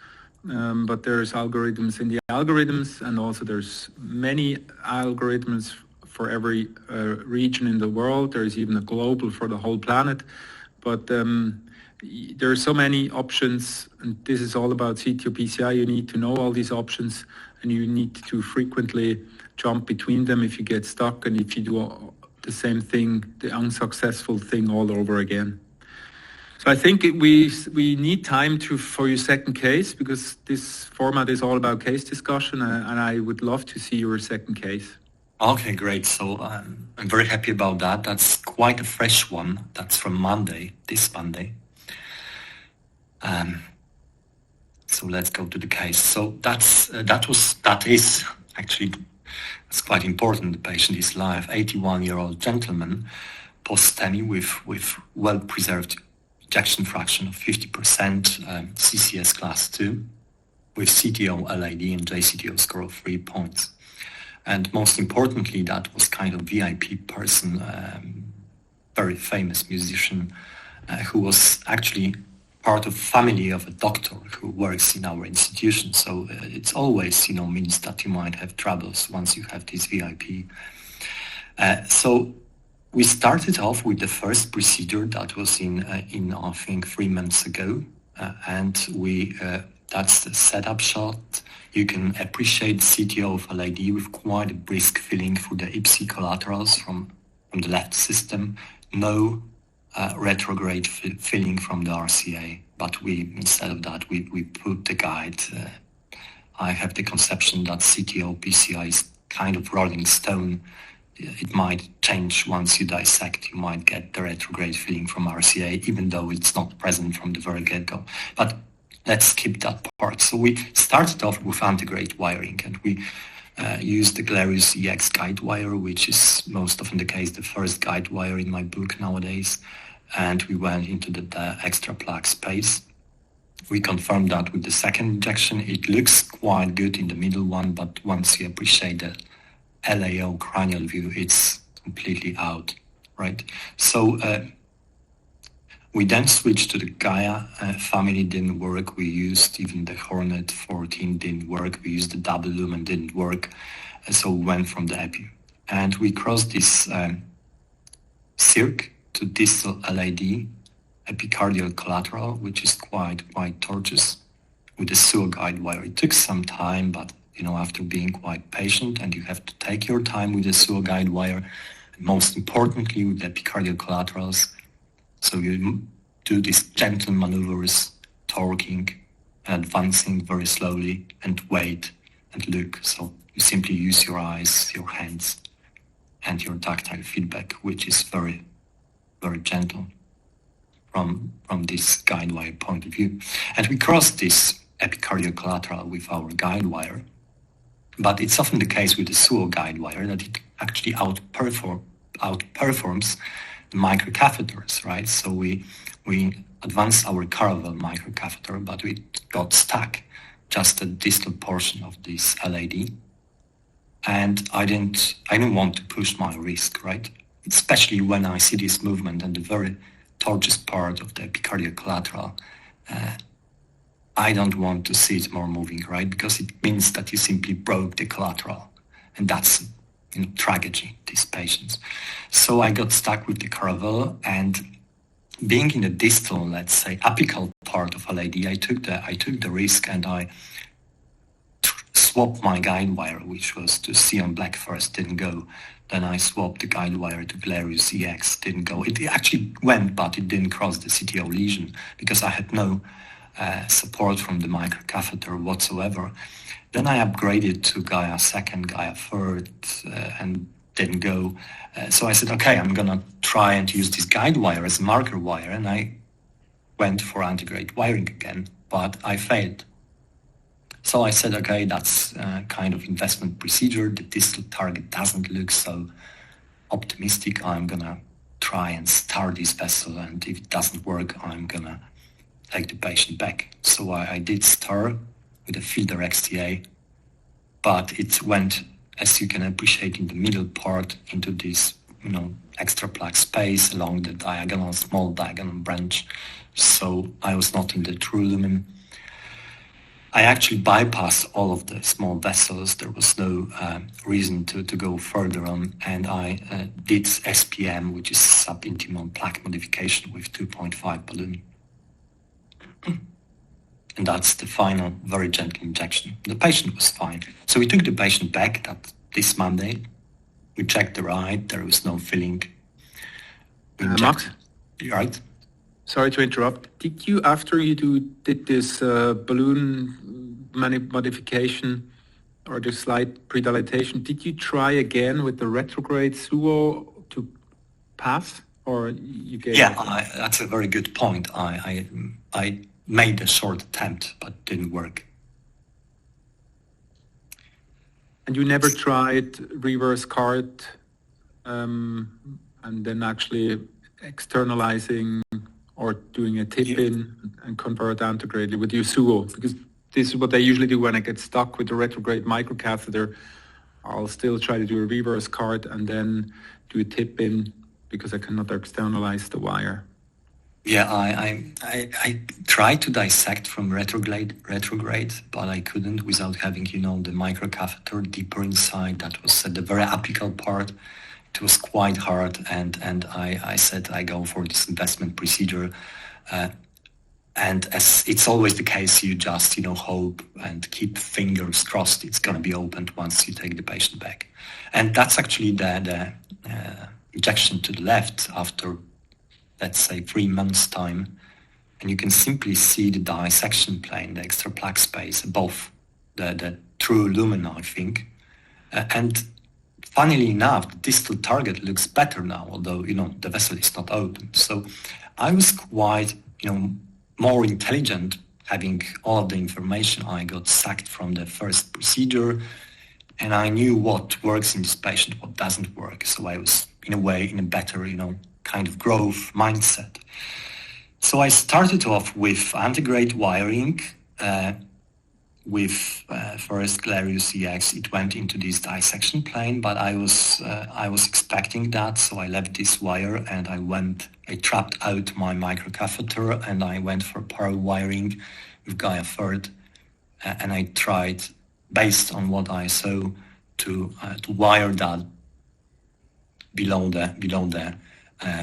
but there's algorithms in the algorithms, and also there's many algorithms for every region in the world. There's even a global for the whole planet. But there are so many options, and this is all about CTO-PCI. You need to know all these options, and you need to frequently jump between them if you get stuck and if you do the same thing, the unsuccessful thing all over again. So I think we need time for your second case, because this format is all about case discussion, and I would love to see your second case. Okay, great. So I'm very happy about that. That's quite a fresh one. That's from Monday, this Monday. So let's go to the case. So that is actually, it's quite important. The patient is alive, 81-year-old gentleman, post-STEMI with well-preserved ejection fraction of 50%, CCS class 2, with CTO-LAD and JCTO score of 3 points. And most importantly, that was kind of VIP person, very famous musician, who was actually part of family of a doctor who works in our institution. So it's always, means that you might have troubles once you have this VIP. So we started off with the first procedure that was in I think 3 months ago, and that's the setup shot. You can appreciate CTO of LAD with quite a brisk filling through the IPSI collaterals from the left system. No retrograde filling from the RCA, but instead of that, we put the guide. I have the conception that CTO-PCI is kind of rolling stone. It might change once you dissect. You might get the retrograde filling from RCA, even though it's not present from the very get-go. But let's skip that part. So we started off with Antegrade wiring, and we used the Glarius EX guide wire, which is most often the case, the first guide wire in my book nowadays. And we went into the extra plug space. We confirmed that with the second injection. It looks quite good in the middle one, but once you appreciate the LAO cranial view, it's completely out, right? So we then switched to the Gaia family, didn't work. We used even the Hornet 14, didn't work. We used the double lumen, didn't work. So we went from the epi. And we crossed this circ to distal LAD, epicardial collateral, which is quite tortuous, with the SUA guide wire. It took some time, but after being quite patient, and you have to take your time with the SUA guide wire, and most importantly with the epicardial collaterals. So you do these gentle maneuvers, torquing, advancing very slowly, and wait and look. So you simply use your eyes, your hands, and your tactile feedback, which is very, very gentle from this guide wire point of view. And we cross this epicardial collateral with our guide wire. But it's often the case with the SUO guide wire that it actually outperforms the microcatheters, right? So we advanced our Caravel microcatheter, but we got stuck just a distal portion of this LAD. And I didn't want to push my risk, right? Especially when I see this movement and the very tortuous part of the epicardial collateral. I don't want to see it more moving, right? Because it means that you simply broke the collateral. And that's tragedy, these patients. So I got stuck with the Caravel, and being in the distal, let's say, apical part of LAD, I took the risk, and I swapped my guide wire, which was to Xeon Black first, didn't go. Then I swapped the guide wire to Glarius EX, didn't go. It actually went, but it didn't cross the CTO lesion because I had no support from the microcatheter whatsoever. Then I upgraded to Gaia second, Gaia third, and didn't go. So I said, okay, I'm going to try and use this guide wire as a marker wire. And I went for Antegrade wiring again, but I failed. So I said, okay, that's kind of investment procedure. The distal target doesn't look so optimistic. I'm going to try and star this vessel. And if it doesn't work, I'm going to take the patient back. So I did star with a Fielder XTA, but it went, as you can appreciate, in the middle part into this extra plaque space along the small diagonal branch. So I was not in the true lumen. I actually bypassed all of the small vessels. There was no reason to go further on, and I did SPM, which is subintimal plaque modification with 2.5 balloon. And that's the final, very gentle injection. The patient was fine. So we took the patient back this Monday. We checked the right, there was no filling. Max? Right? Sorry to interrupt. Did you, after you did this balloon modification or the slight predilatation, did you try again with the retrograde suo to pass, or you gave? Yeah, that's a very good point. I made a short attempt, but didn't work. And you never tried reverse card and then actually externalizing or doing a tip-in and convert antegrade with your suo? Because this is what I usually do when I get stuck with the retrograde microcatheter. I'll still try to do a reverse card and then do a tip-in because I cannot externalize the wire. Yeah, I tried to dissect from retrograde, but I couldn't without having, the microcatheter deeper inside. That was at the very apical part. It was quite hard, and I said I go for this investment procedure. And as it's always the case, you just, hope and keep fingers crossed it's going to be opened once you take the patient back. And that's actually the injection to the left after, let's say, 3 months' time. And you can simply see the dissection plane, the extra plaque space above the true lumen, I think. And funnily enough, the distal target looks better now, although, the vessel is not open. So I was quite, more intelligent, having all of the information I got sacked from the first procedure, and I knew what works in this patient, what doesn't work. So I was, in a way, in a better, kind of growth mindset. So I started off with Antegrade wiring, with first Glarius EX. It went into this dissection plane, but I was expecting that, so I left this wire and I trapped out my microcatheter and I went for parallel wiring with Gaia Third, and I tried, based on what I saw, to wire that below the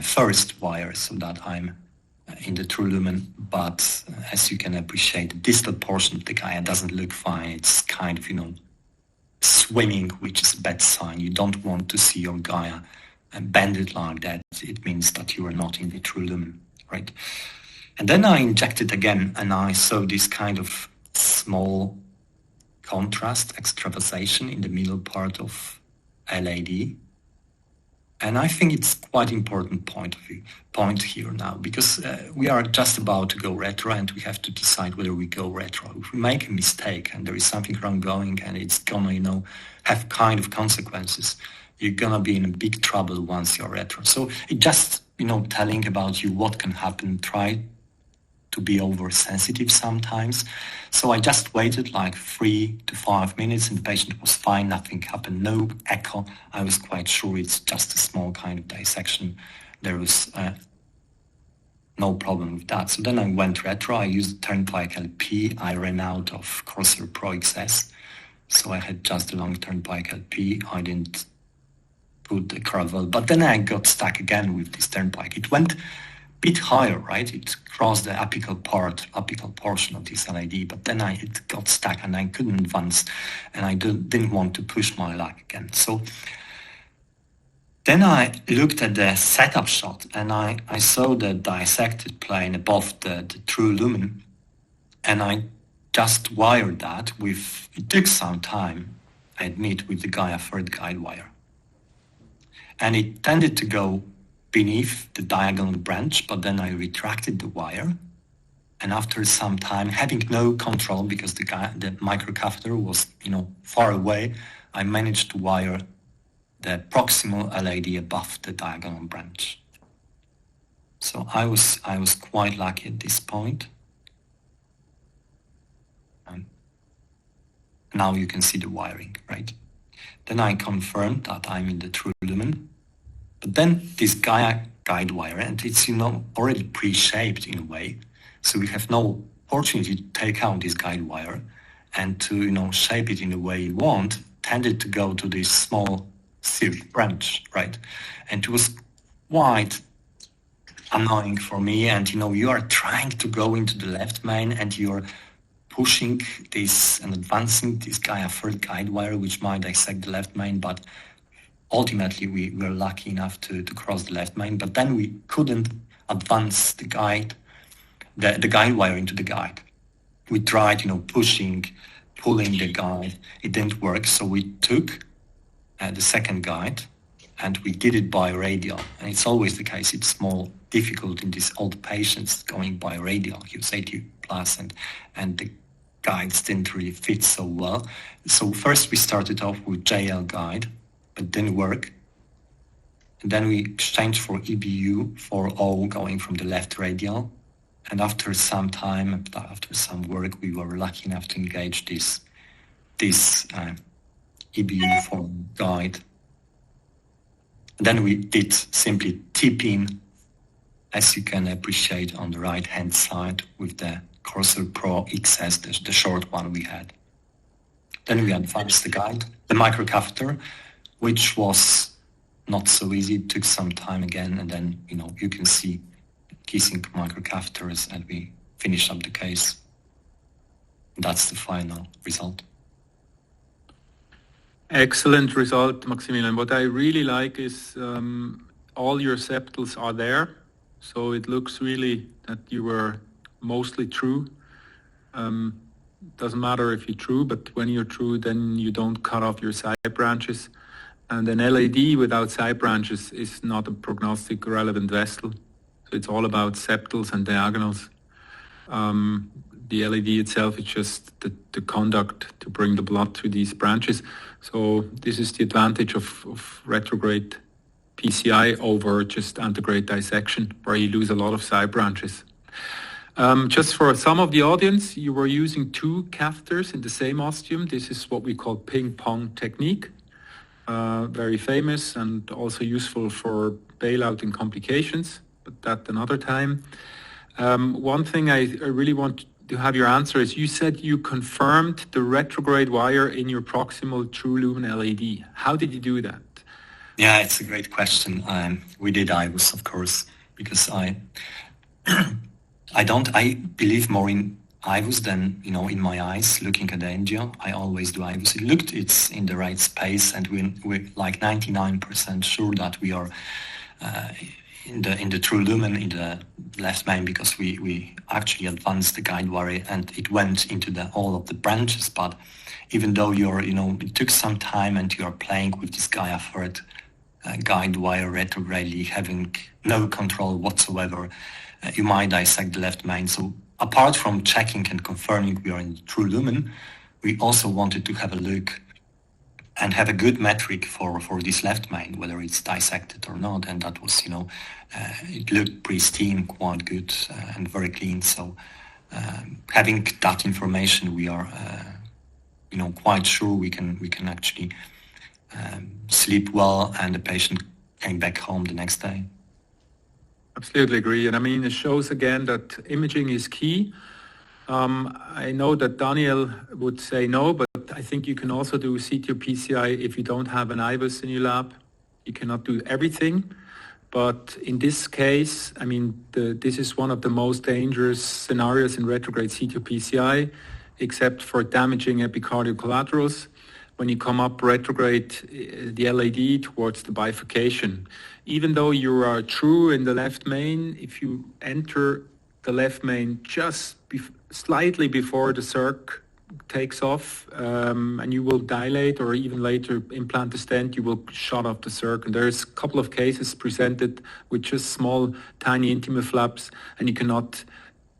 first wire, so that I'm in the true lumen. But as you can appreciate, the distal portion of the Gaia doesn't look fine. It's kind of, swimming, which is a bad sign. You don't want to see your Gaia bended like that. It means that you are not in the true lumen, right? And then I injected again, and I saw this kind of small contrast extravasation in the middle part of LAD. And I think it's quite important point here now, because we are just about to go retro, and we have to decide whether we go retro. If we make a mistake and there is something wrong going and it's gonna, have kind of consequences, you're gonna be in a big trouble once you're retro. So it just, telling about you what can happen, try to be oversensitive sometimes. So I just waited like 3 to 5 minutes and the patient was fine, nothing happened, no echo. I was quite sure it's just a small kind of dissection. There was no problem with that. So then I went retro, I used Turnpike LP, I ran out of Corsair Pro XS. So I had just the long Turnpike LP, I didn't put the Caravel, but then I got stuck again with this Turnpike. It went bit higher, right? It crossed the apical portion of this LAD, but then it got stuck and I couldn't advance, and I didn't want to push my luck again. So then I looked at the setup shot and I saw the dissected plane above the true lumen, and I just wired that with, it took some time, I admit, with the Gaia Third guide wire. And it tended to go beneath the diagonal branch, but then I retracted the wire. And after some time, having no control because the microcatheter was, far away, I managed to wire the proximal LAD above the diagonal branch. So I was quite lucky at this point. Now you can see the wiring, right? Then I confirmed that I'm in the true lumen. But then this guide wire, and it's, already pre-shaped in a way. So we have no opportunity to take out this guide wire and to, shape it in the way you want, tended to go to this small series branch, right? And it was quite annoying for me. And, you are trying to go into the left main and you're pushing this and advancing this third guide wire, which might dissect the left main, but ultimately we were lucky enough to cross the left main, but then we couldn't advance the guide wire into the guide. We tried, pushing, pulling the guide. It didn't work, so we took the second guide and we did it by radial. And it's always the case. It's more difficult in these old patients going by radial. Use 80 plus and the guides didn't really fit so well. So first we started off with JL guide, but didn't work. And then we exchanged for EBU for O going from the left radial. And after some time, after some work, we were lucky enough to engage this EBU for guide. And then we did simply tip in, as you can appreciate on the right-hand side with the Corsor Pro XS, the short one we had. Then we advanced the guide, the microcatheter, which was not so easy. It took some time again, and then, you can see kissing microcatheters, and we finished up the case. That's the final result. Excellent result, Maximilian. What I really like is all your septals are there. So it looks really that you were mostly true. Doesn't matter if you're true, but when you're true, then you don't cut off your side branches. And an LAD without side branches is not a prognostic relevant vessel. So it's all about septals and diagonals. The LAD itself is just the conduct to bring the blood through these branches. So this is the advantage of retrograde PCI over just antegrade dissection, where you lose a lot of side branches. Just for some of the audience, you were using two catheters in the same ostium. This is what we call ping-pong technique. Very famous and also useful for bailout and complications, but that another time. One thing I really want to have your answer is, you said you confirmed the retrograde wire in your proximal true lumen LAD. How did you do that? Yeah, it's a great question. We did IVUS, of course, because I believe more in IVUS than, in my eyes, looking at the angio. I always do IVUS. It's in the right space, and we're like 99% sure that we are in the true lumen, in the left main, because we actually advanced the guide wire and it went into all of the branches. But even though it took some time and you are playing with this third guide wire retrogradely, having no control whatsoever, you might dissect the left main. So apart from checking and confirming we are in the true lumen, we also wanted to have a look and have a good metric for this left main, whether it's dissected or not. And that was, it looked pristine, quite good, and very clean. So having that information, we are, quite sure we can actually sleep well, and the patient came back home the next day. Absolutely agree. And I mean, it shows again that imaging is key. I know that Daniel would say no, but I think you can also do CTO-PCI if you don't have an IVUS in your lab. You cannot do everything. But in this case, I mean, this is one of the most dangerous scenarios in retrograde CTO-PCI, except for damaging epicardial collaterals. When you come up retrograde, the LAD towards the bifurcation. Even though you are true in the left main, if you enter the left main just slightly before the circ takes off, and you will dilate or even later implant the stent, you will shut off the circ. And there's a couple of cases presented with just small, tiny intima flaps, and you cannot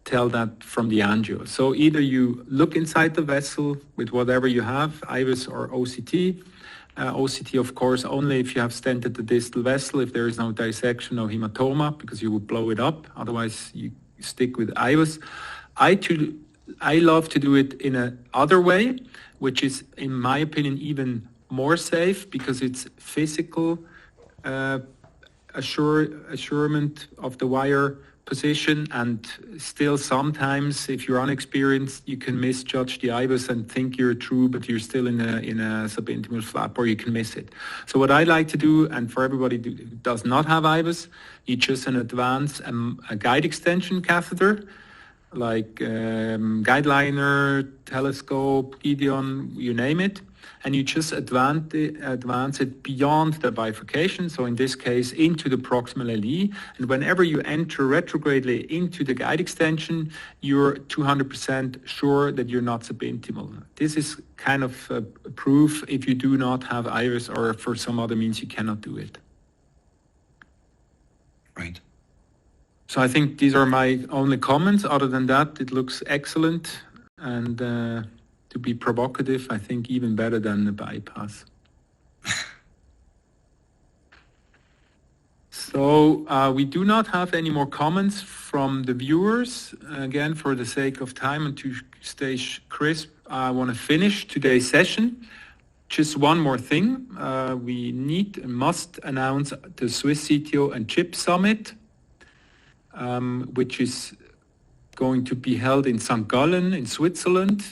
tell that from the angio. So either you look inside the vessel with whatever you have, IVUS or OCT. OCT, of course, only if you have stented the distal vessel, if there is no dissection or hematoma, because you would blow it up. Otherwise, you stick with IVUS. I love to do it in a other way, which is, in my opinion, even more safe, because it's physical assurement of the wire position, and still sometimes if you're unexperienced you can misjudge the IVUS and think you're true, but you're still in a subintimal flap, or you can miss it. So what I like to do, and for everybody who does not have IVUS, you just advance a guide extension catheter, like guideliner, telescope, Gideon, you name it, and you just advance it beyond the bifurcation, so in this case into the proximal LE, and whenever you enter retrogradely into the guide extension, you're 200% sure that you're not subintimal. This is kind of proof if you do not have IVUS or for some other means you cannot do it. Right. So I think these are my only comments. Other than that, it looks excellent, and to be provocative, I think even better than the bypass. So we do not have any more comments from the viewers. Again, for the sake of time and to stay crisp, I want to finish today's session. Just one more thing. We must announce the Swiss CTO and CHIP Summit, which is going to be held in St. Gallen in Switzerland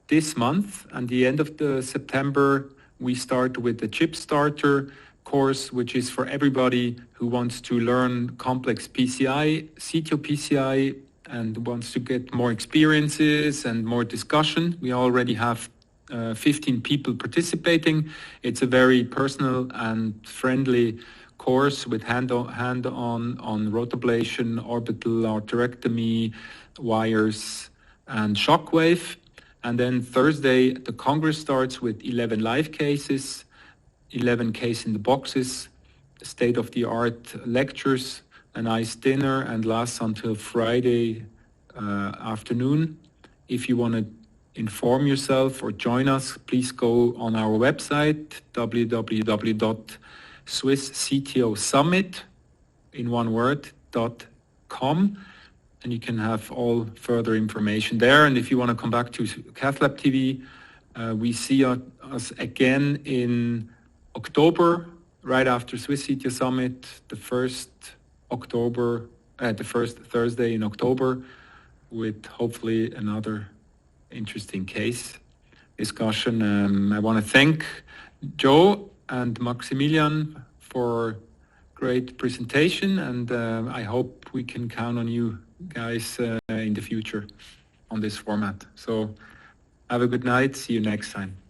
this month. And the end of September, we start with the Chip Starter course, which is for everybody who wants to learn complex PCI, CTO-PCI, and wants to get more experiences and more discussion. We already have 15 people participating. It's a very personal and friendly course with hand-on rotablation, orbital arterectomy, wires, and shockwave. And then Thursday, the Congress starts with 11 live cases, 11 case in the boxes, state-of-the-art lectures, a nice dinner, and lasts until Friday afternoon. If you want to inform yourself or join us, please go on our website, www.swissctosummit, in one word, .com, and you can have all further information there. And if you want to come back to CathLab TV, we see us again in October, right after Swiss CTO Summit, the first Thursday in October, with hopefully another interesting case discussion. I want to thank Joe and Maximilian for great presentation, and I hope we can count on you guys in the future on this format. So have a good night. See you next time.